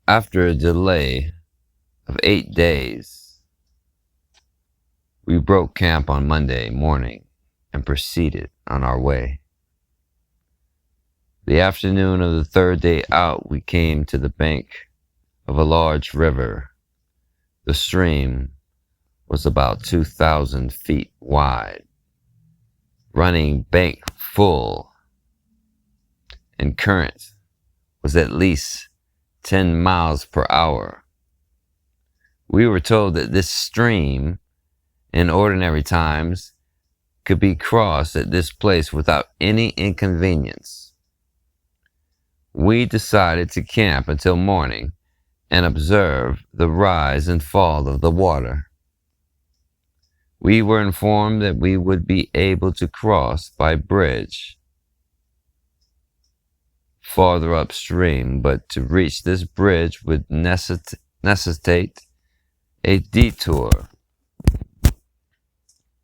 After a delay of 8 days, we broke camp on Monday morning and proceeded on our way. The afternoon of the third day out, we came to the bank of a large river. The stream was about 2,000 feet wide, running bank full, and current was at least 10 miles per hour. We were told that this stream, in ordinary times, could be crossed at this place without any inconvenience. We decided to camp until morning and observe the rise and fall of the water. We were informed that we would be able to cross by bridge farther upstream, but to reach this bridge would necessitate a detour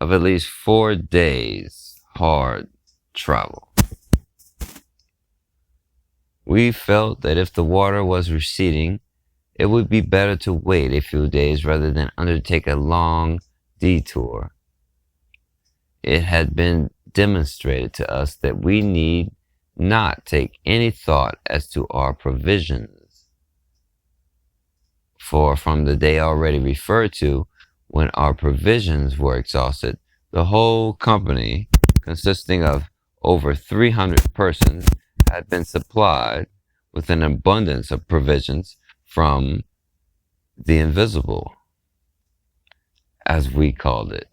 of at least 4 days hard travel. We felt that if the water was receding, it would be better to wait a few days rather than undertake a long detour. It had been demonstrated to us that we need not take any thought as to our provisions, for from the day already referred to, when our provisions were exhausted, the whole company, consisting of over 300 persons, had been supplied with an abundance of provisions from the invisible, as we called it.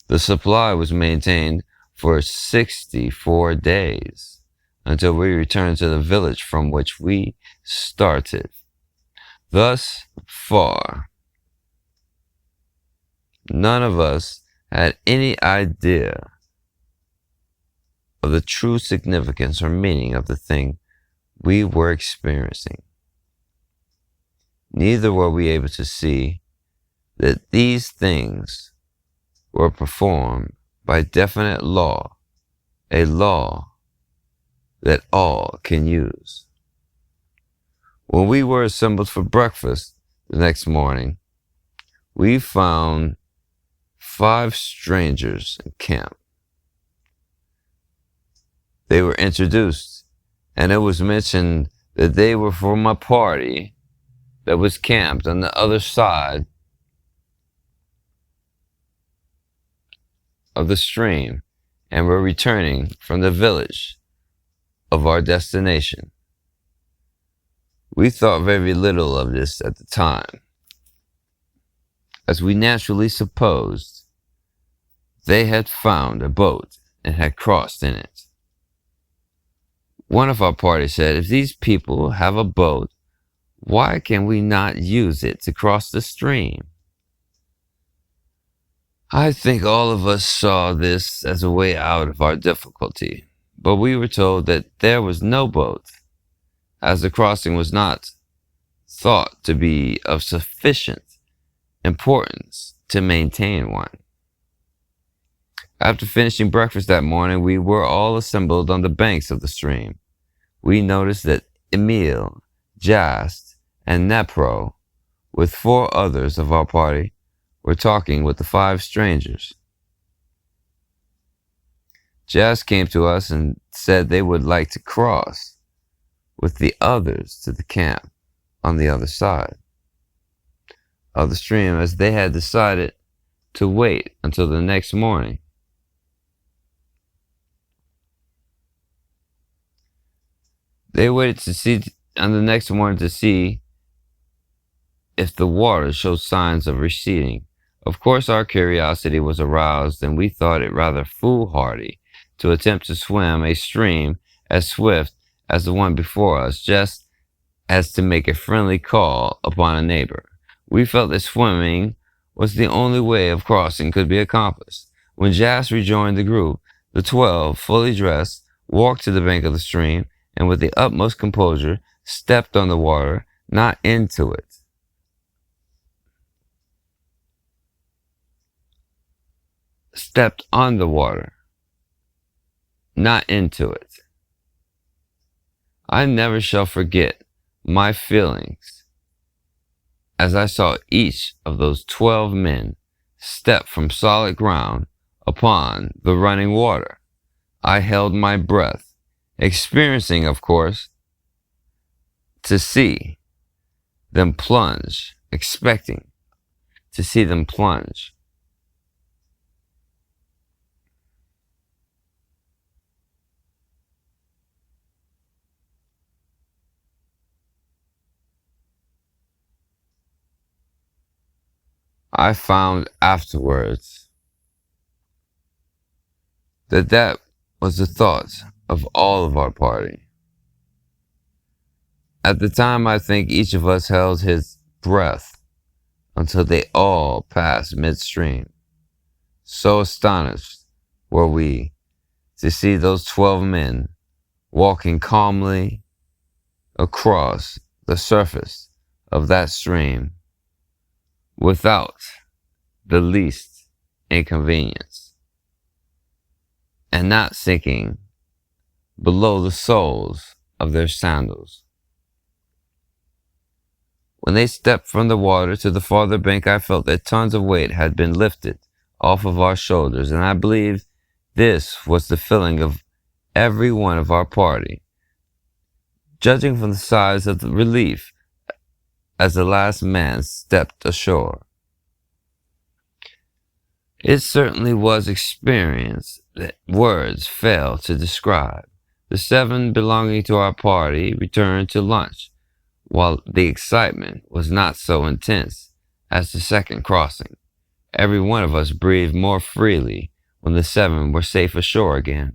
The supply was maintained for 64 days until we returned to the village from which we started. Thus far, none of us had any idea of the true significance or meaning of the thing we were experiencing. Neither were we able to see that these things were performed by definite law, a law that all can use. When we were assembled for breakfast the next morning, we found 5 strangers in camp. They were introduced, and it was mentioned that they were from a party that was camped on the other side of the stream and were returning from the village of our destination. We thought very little of this at the time, as we naturally supposed they had found a boat and had crossed in it. One of our party said, "If these people have a boat, why can we not use it to cross the stream?" I think all of us saw this as a way out of our difficulty, but we were told that there was no boat, as the crossing was not thought to be of sufficient importance to maintain one. After finishing breakfast that morning, we were all assembled on the banks of the stream. We noticed that Emil, Jast, and Nepro, with 4 others of our party, were talking with the 5 strangers. Jast came to us and said they would like to cross with the others to the camp on the other side of the stream, as they had decided to wait until the next morning. They waited to see on the next morning to see if the water showed signs of receding. Of course, our curiosity was aroused, and we thought it rather foolhardy to attempt to swim a stream as swift as the one before us, just as to make a friendly call upon a neighbor. We felt that swimming was the only way of crossing could be accomplished. When Jas rejoined the group, the 12, fully dressed, walked to the bank of the stream, and with the utmost composure stepped on the water, not into it. Stepped on the water, not into it. I never shall forget my feelings as I saw each of those 12 men step from solid ground upon the running water. I held my breath, experiencing, of course, to see them plunge, expecting to see them plunge. I found afterwards that that was the thoughts of all of our party. At the time, I think each of us held his breath until they all passed midstream. So astonished were we to see those 12 men walking calmly across the surface of that stream without the least inconvenience, and not sinking below the soles of their sandals. When they stepped from the water to the farther bank, I felt that tons of weight had been lifted off of our shoulders, and I believe this was the feeling of every one of our party, judging from the size of the relief as the last man stepped ashore. It certainly was experience that words fail to describe. The 7 belonging to our party returned to lunch, while the excitement was not so intense as the second crossing. Every one of us breathed more freely when the 7 were safe ashore again.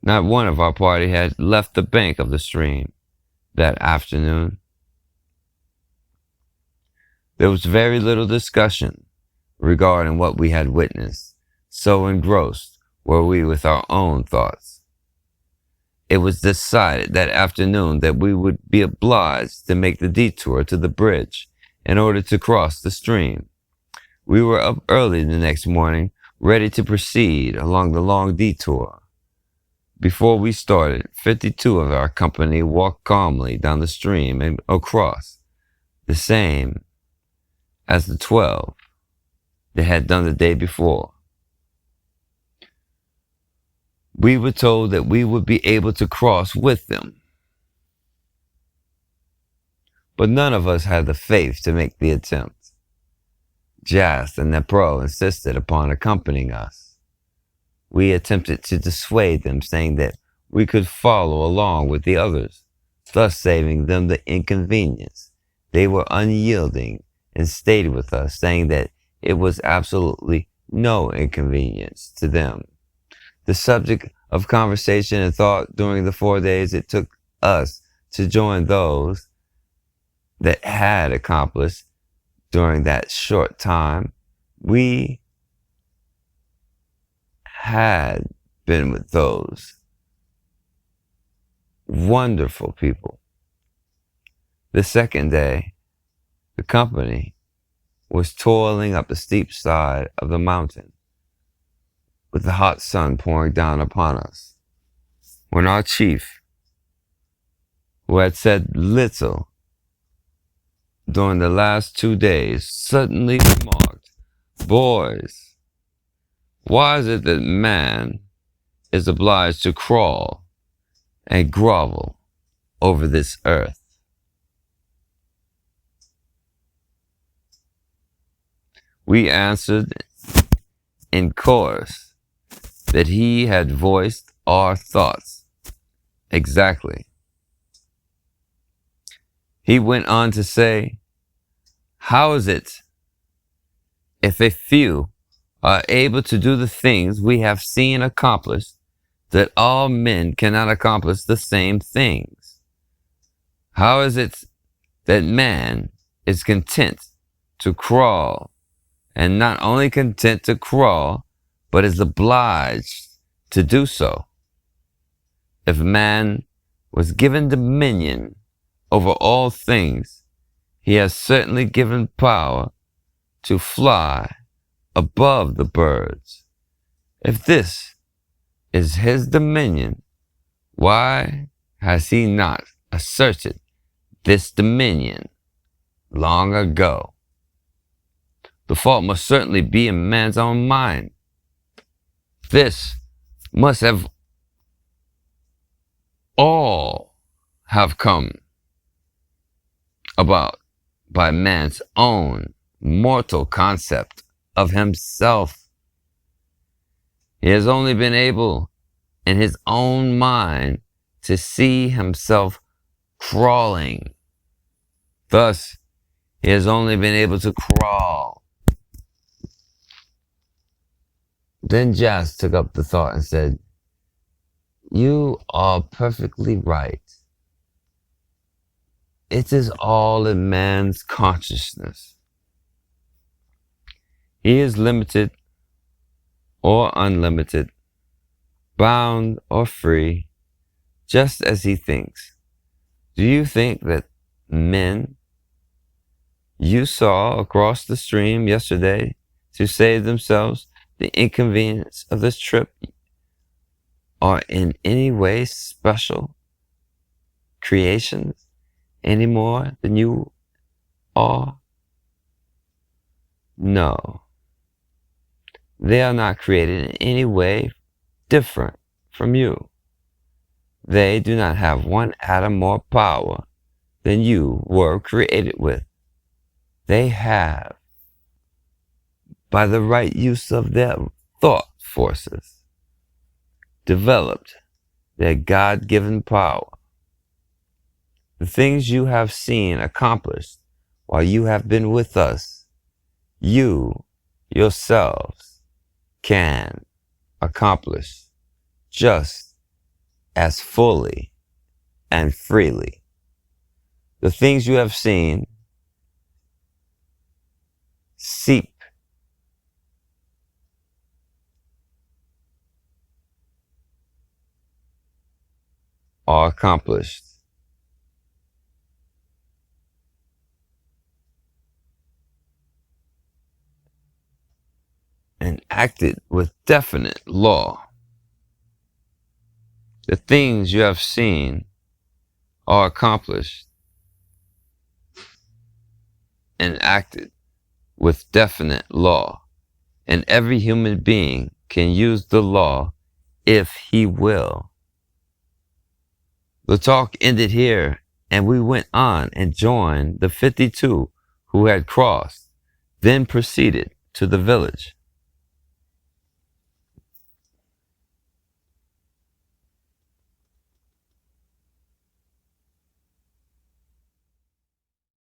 Not one of our party had left the bank of the stream that afternoon. There was very little discussion regarding what we had witnessed, so engrossed were we with our own thoughts. It was decided that afternoon that we would be obliged to make the detour to the bridge in order to cross the stream. We were up early the next morning, ready to proceed along the long detour. Before we started, 52 of our company walked calmly down the stream and across, the same as the 12 they had done the day before. We were told that we would be able to cross with them, but none of us had the faith to make the attempt. Jas and Nepro insisted upon accompanying us. We attempted to dissuade them, saying that we could follow along with the others, thus saving them the inconvenience. They were unyielding and stayed with us, saying that it was absolutely no inconvenience to them. The subject of conversation and thought during the 4 days it took us to join those that had accomplished during that short time we had been with those wonderful people. The second day, the company was toiling up the steep side of the mountain with the hot sun pouring down upon us, when our chief, who had said little during the last 2 days, suddenly remarked, "Boys, why is it that man is obliged to crawl and grovel over this earth?" We answered in chorus that he had voiced our thoughts exactly. He went on to say, "How is it if a few are able to do the things we have seen accomplished, that all men cannot accomplish the same things? How is it that man is content to crawl, and not only content to crawl, but is obliged to do so? If man was given dominion over all things, he has certainly given power to fly above the birds. If this is his dominion, why has he not asserted this dominion long ago. The fault must certainly be in man's own mind. This must have all have come about by man's own mortal concept of himself. He has only been able in his own mind to see himself crawling. Thus, he has only been able to crawl. Then Jas took up the thought and said, "You are perfectly right. It is all in man's consciousness. He is limited or unlimited, bound or free, just as he thinks. Do you think that men you saw across the stream yesterday to save themselves the inconvenience of this trip are in any way special creations any more than you are? No. They are not created in any way different from you. They do not have one atom more power than you were created with. They have, by the right use of their thought forces, developed their God-given power. The things you have seen accomplished while you have been with us, you yourselves can accomplish just as fully and freely. The things you have seen seep are accomplished and acted with definite law. The things you have seen are accomplished and acted with definite law, and every human being can use the law if he will. The talk ended here, and we went on and joined the 52 who had crossed, then proceeded to the village.